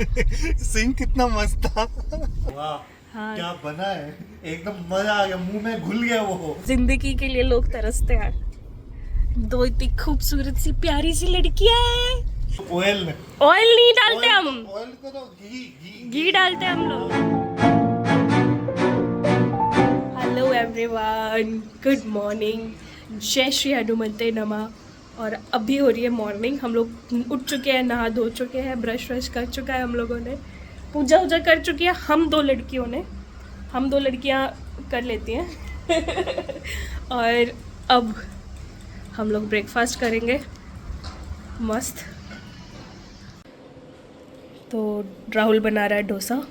Scene कितना मस्त था। वाह हाँ। क्या बना है, एकदम मजा आ गया, मुंह में घुल गया वो। जिंदगी के लिए लोग तरसते हैं। दो इतनी खूबसूरत सी प्यारी सी लड़कियां हैं। ऑयल नहीं डालते हम, ऑयल को तो घी घी डालते हैं हम लोग। हेलो एवरीवन, गुड मॉर्निंग, जय श्री हनुमते नमः। और अभी हो रही है मॉर्निंग, हम लोग उठ चुके हैं, नहा धो चुके हैं, ब्रश व्रश कर चुका है हम लोगों ने, पूजा वूजा कर चुकी है हम दो लड़कियां कर लेती हैं। और अब हम लोग ब्रेकफास्ट करेंगे मस्त। तो राहुल बना रहा है डोसा।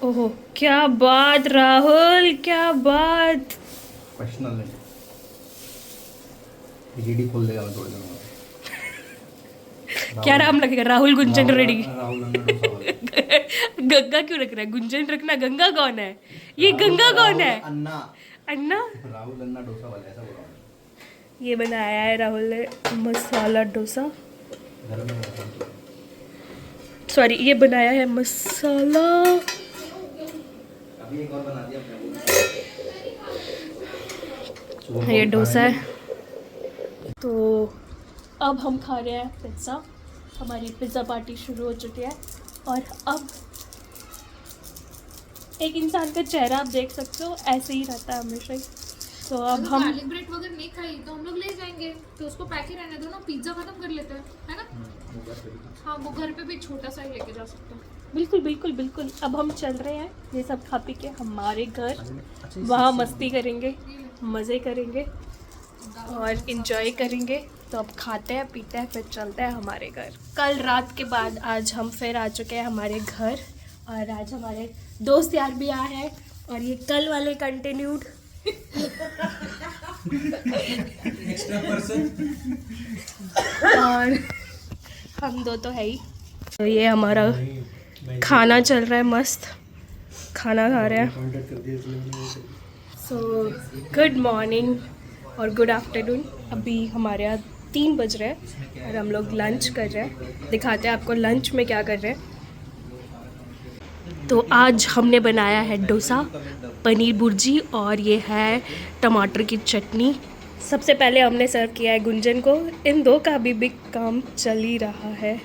ओहो क्या बात राहुल, क्या बात। प्रोफेशनल है, रीडी खोल देगा मैं थोड़ी देर में। क्या नाम लगेगा? राहुल गुंजन रेड्डी। राहुल अन्ना डोसा वाला। गंगा क्यों रख रहा है? गुंजन रखना। गंगा कौन है? ये गंगा कौन है? अन्ना, अन्ना। राहुल अन्ना डोसा वाला, ऐसा बोला मैंने। ये बनाया है राहुल ने मसाला डोसा। घर में सॉरी, ये बनाया है मसाला। अभी एक और बना दिया ये डोसा है। तो अब हम खा रहे हैं पिज़्ज़ा। हमारी पिज़्ज़ा पार्टी शुरू हो चुकी है। और अब एक इंसान का चेहरा आप देख सकते हो, ऐसे ही रहता है हमेशा ही। तो अब हम गार्लिक ब्रेड वगैरह नहीं खाई तो हम लोग ले जाएंगे, तो उसको पैक ही रहने दो ना, पिज्जा खत्म कर लेते हैं, है ना? हाँ, वो घर पे भी छोटा सा ही लेके जा सकते हैं। बिल्कुल बिल्कुल बिल्कुल। अब हम चल रहे हैं ये सब खा पी के हमारे घर। वहाँ मस्ती करेंगे, मज़े करेंगे और इन्जॉय करेंगे। तो अब खाते हैं पीते हैं फिर चलते हैं हमारे घर। कल रात के बाद आज हम फिर आ चुके हैं हमारे घर। और आज हमारे दोस्त यार भी आए हैं और ये कल वाले कंटिन्यूड एक्स्ट्रा पर्सन। और हम दो तो है ही। तो ये हमारा खाना चल रहा है, मस्त खाना खा रहे हैं। सो गुड मॉर्निंग और गुड आफ्टरनून। अभी हमारे यहाँ 3 बज रहे हैं और हम लोग लंच कर रहे हैं। दिखाते हैं आपको लंच में क्या कर रहे हैं। तो आज हमने बनाया है डोसा, पनीर भुर्जी और ये है टमाटर की चटनी। सबसे पहले हमने सर्व किया है गुंजन को। इन दो का भी बिग काम चल ही रहा है।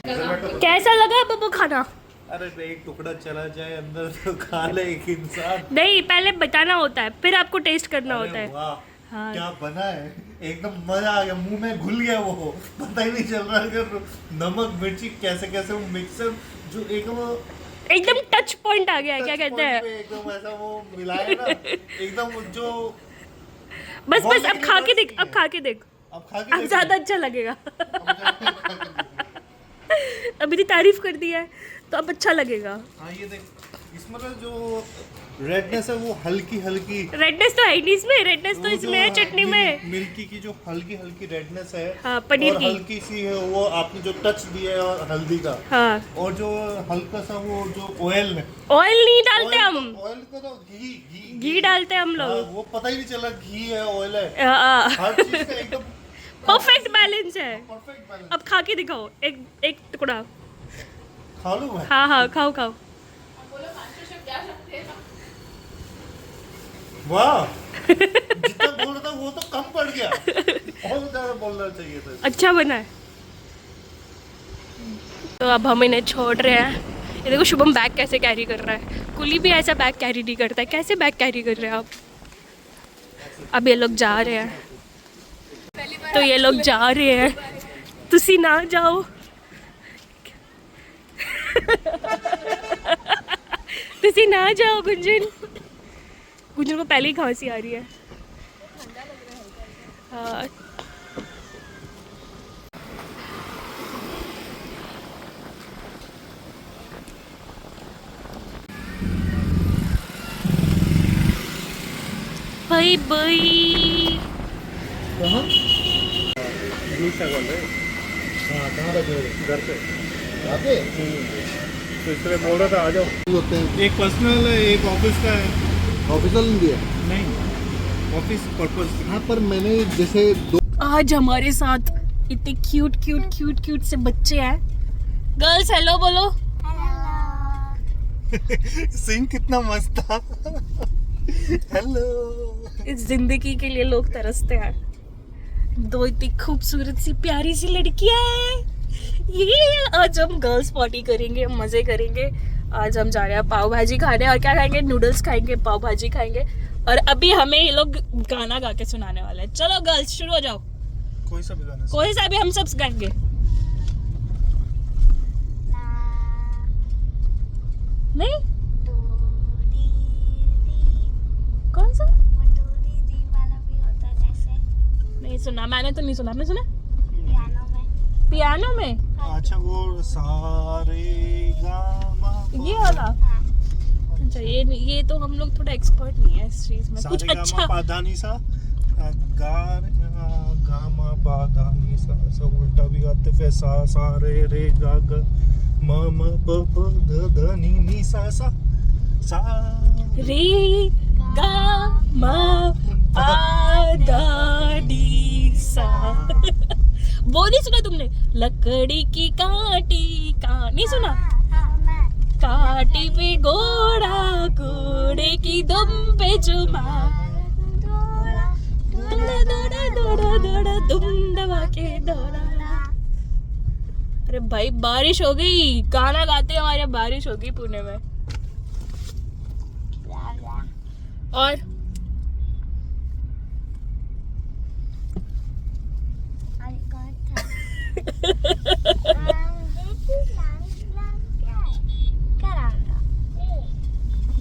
कैसा लगा बब्बू खाना? अरे एक टुकड़ा चला जाए अंदर तो खा ले एक इंसान। नहीं, पहले बताना होता है फिर आपको टेस्ट करना होता है। वाह हाँ। क्या बना है, एकदम मजा आ गया, मुंह में घुल गया वो। पता ही नहीं चल रहा कि नमक मिर्ची कैसे कैसे वो मिक्सर जो एकदम टच पॉइंट आ गया है, क्या कहते हैं, एकदम ऐसा वो मिलाया ना, एकदम जो बस अब खा के देख, अब खा के देख, अब खा के अब ज़्यादा अच्छा लगेगा। अभी तो तारीफ कर दी है तो अब अच्छा लगेगा। हाँ ये देख, इसमें तो जो रेडनेस है वो हल्की हल्की। रेडनेस तो है ही नहीं इसमें, रेडनेस तो इसमें है चटनी में। मिल्की की जो हल्की हल्की रेडनेस है, हाँ, पनीर की हल्की सी है वो, आपने जो टच दिया है और हल्दी का। हाँ। और जो हल्का सा वो जो ऑयल है, ऑयल नहीं डालते हम, ऑयल को तो घी डालते हैं हम हाँ, लोग। वो पता ही नहीं चला घी है ऑयल है। हाँ, हर चीज का एकदम परफेक्ट बैलेंस है। Perfect balance. अब खा के दिखाओ एक टुकड़ा। खा लूं मैं? हाँ खाओ खाओ। वाह जितना बोल रहा था वो तो कम पड़ गया, और ज्यादा बोलना चाहिए था। अच्छा बना है। तो अब हम इन्हें छोड़ रहे हैं। ये देखो शुभम बैग कैसे कैरी कर रहा है। कुली भी ऐसा बैग कैरी नहीं करता है। कैसे बैग कैरी कर रहे हैं आप? अब ये लोग जा रहे हैं, तो ये लोग जा रहे हैं, तुसी ना जाओ। तुसी ना जाओ गुंजन। गुंजन को पहले ही खांसी आ रही है। हाँ। Bye bye. हाँ कहाँ रखे घर पे? तो इसलिए बोल रहा था आ जाओ। एक पर्सनल है, एक ऑफिस का है। ऑफिशियल नहीं दिया नहीं ऑफिस पर्पस हाँ पर मैंने जैसे आज हमारे साथ इतने क्यूट से बच्चे हैं। गर्ल्स हेलो बोलो। सिंह कितना मस्त था। हेलो। इस जिंदगी के लिए लोग तरसते हैं। दो इतनी खूबसूरत सी प्यारी सी लड़कियां हैं। ये आज हम गर्ल्स पार्टी करेंगे, मजे करेंगे। आज हम जा रहे हैं पाव भाजी खाने और क्या खाएंगे, नूडल्स खाएंगे, पाव भाजी खाएंगे। और अभी हमें ये लोग गाना गा के सुनाने वाले हैं। चलो गर्ल्स शुरू हो जाओ। कोई सा भी गाना कोई सा भी हम सब गाएंगे। नहीं कौन सा नहीं सुना मैंने, तो नहीं सुना। आपने सुना? पियानो में। अच्छा वो सारे गामा ये वाला। अच्छा ये तो हम लोग थोड़ा एक्सपर्ट नहीं है इस चीज में। कुछ अच्छा पाधानी सा गामा पाधानी सा सब उल्टा भी गाते फिर सा सा रे गा ग म म प प ध ध नी नी सा सा सा रे गा मा पा धा नी सा। वो नहीं सुना तुमने? लकड़ी की काटी का नहीं सुना? काटी पे घोड़ा घोड़े की दुम पे जुमा दुम दबा के दौड़ा। अरे भाई बारिश हो गई, गाना गाते हमारे बारिश हो गई पुणे में। और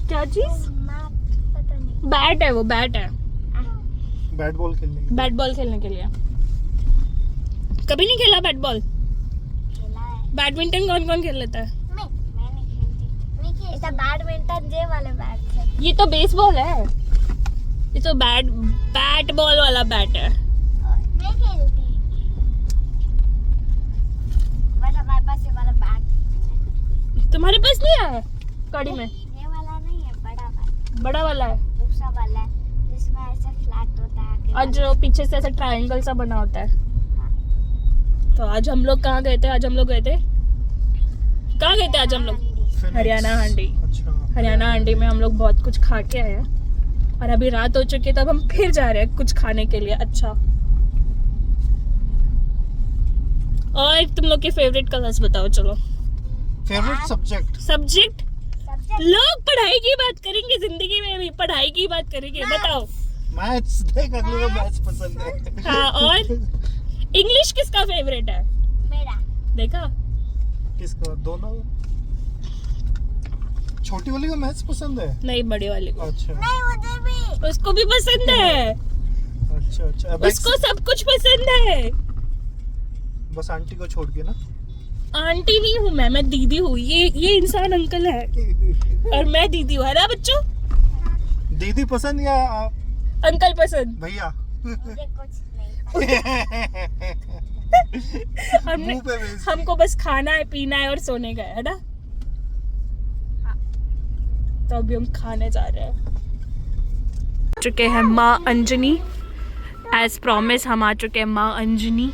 क्या चीज? बैट है, वो बैट है बैट बॉल खेलने के लिए। कभी नहीं खेला बैट बॉल? बैडमिंटन कौन कौन खेल लेता है? मैं नहीं खेलती। ऐसा बैडमिंटन जे वाले बैट है। ये तो बेसबॉल है। ये तो बैट बॉल वाला बैट है। नहीं खेलती। बस हमारे पास ये वाला बैट। तुम्हारे पास नहीं है कड़ी में? ये वाला नहीं है, बड़ा वाला। बड़ा वाला है दूसरा वाला है जिसमें ऐसा फ्लैट होता है और जो पीछे से ऐसा ट्रायंगल सा बना होता है। तो आज हम लोग कहाँ गए थे? आज हम लोग हरियाणा हांडी। अच्छा हरियाणा हांडी में हम लोग बहुत कुछ खा के आए हैं और अभी रात हो चुकी है, तब हम फिर जा रहे हैं कुछ खाने के लिए। अच्छा और तुम लोग के फेवरेट कलर्स बताओ। चलो फेवरेट सब्जेक्ट लोग पढ़ाई की बात करेंगे, जिंदगी में भी पढ़ाई की बात करेंगे। बताओ। मैथ्स देख अगले को मैथ्स पसंद है। हाँ और इंग्लिश किसका फेवरेट है? मेरा। देखा किसका? दोनों। छोटी वाली को मैथ्स पसंद है? नहीं बड़ी वाली को। अच्छा नहीं उधर भी। उसको भी पसंद है। अच्छा उसको सब कुछ पसंद है। बस आंटी को छोड़ के ना। आंटी नहीं हूँ मैं दीदी हूँ। ये इंसान अंकल है और मैं दीदी हूँ, है ना बच्चों? दीदी पसंद या अंकल पसंद? भैया? मुझे कुछ नहीं पता। मुंह पे बेइज्जती। हमको बस खाना है, पीना है और सोने का है ना? तो अभी हम खाने जा रहे हैं। चुके हैं माँ अंजनी। एज प्रॉमिस हम आ चुके हैं माँ अंजनी।